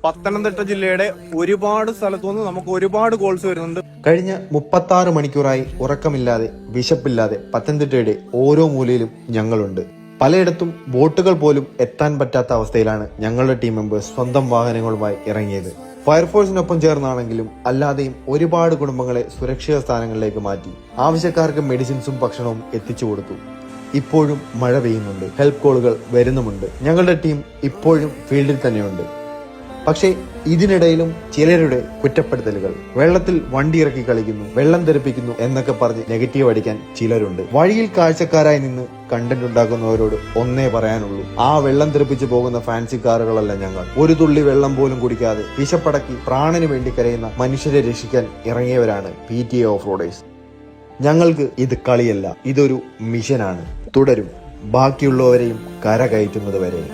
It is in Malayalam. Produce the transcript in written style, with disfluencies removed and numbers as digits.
പത്തനംതിട്ട ജില്ലയുടെ ഒരുപാട് സ്ഥലത്തുനിന്ന് നമുക്ക് ഒരുപാട് കോൾസ് വരുന്നുണ്ട്. കഴിഞ്ഞ 36 മണിക്കൂറായി ഉറക്കമില്ലാതെ വിശപ്പില്ലാതെ പത്തനംതിട്ടയുടെ ഓരോ മൂലയിലും ഞങ്ങളുണ്ട്. പലയിടത്തും ബോട്ടുകൾ പോലും എത്താൻ പറ്റാത്ത അവസ്ഥയിലാണ് ഞങ്ങളുടെ ടീം മെമ്പേഴ്സ് സ്വന്തം വാഹനങ്ങളുമായി ഇറങ്ങിയത്. ഫയർഫോഴ്സിനൊപ്പം ചേർന്നാണെങ്കിലും അല്ലാതെയും ഒരുപാട് കുടുംബങ്ങളെ സുരക്ഷിത സ്ഥാനങ്ങളിലേക്ക് മാറ്റി ആവശ്യക്കാർക്ക് മെഡിസിൻസും ഭക്ഷണവും എത്തിച്ചു കൊടുത്തു. ഇപ്പോഴും മഴ പെയ്യുന്നുണ്ട്, ഹെൽപ്പ് കോളുകൾ വരുന്നുമുണ്ട്. ഞങ്ങളുടെ ടീം ഇപ്പോഴും ഫീൽഡിൽ തന്നെയുണ്ട്. പക്ഷേ ഇതിനിടയിലും ചിലരുടെ കുറ്റപ്പെടുത്തലുകൾ, വെള്ളത്തിൽ വണ്ടി ഇറക്കി കളിക്കുന്നു, വെള്ളം തെറിപ്പിക്കുന്നു എന്നൊക്കെ പറഞ്ഞ് നെഗറ്റീവ് അടിക്കാൻ ചിലരുണ്ട്. വഴിയിൽ കാഴ്ചക്കാരായി നിന്ന് കണ്ടന്റ് ഉണ്ടാക്കുന്നവരോട് ഒന്നേ പറയാനുള്ളൂ, ആ വെള്ളം തെറിപ്പിച്ചു പോകുന്ന ഫാൻസി കാറുകളല്ല ഞങ്ങൾ. ഒരു തുള്ളി വെള്ളം പോലും കുടിക്കാതെ വിശപ്പടക്കി പ്രാണന് വേണ്ടി കരയുന്ന മനുഷ്യരെ രക്ഷിക്കാൻ ഇറങ്ങിയവരാണ് PTA ഓഫ് റോഡേഴ്സ്. ഞങ്ങൾക്ക് ഇത് കളിയല്ല, ഇതൊരു മിഷനാണ്. തുടരും ബാക്കിയുള്ളവരെയും കര കയറ്റുന്നത് വരെ.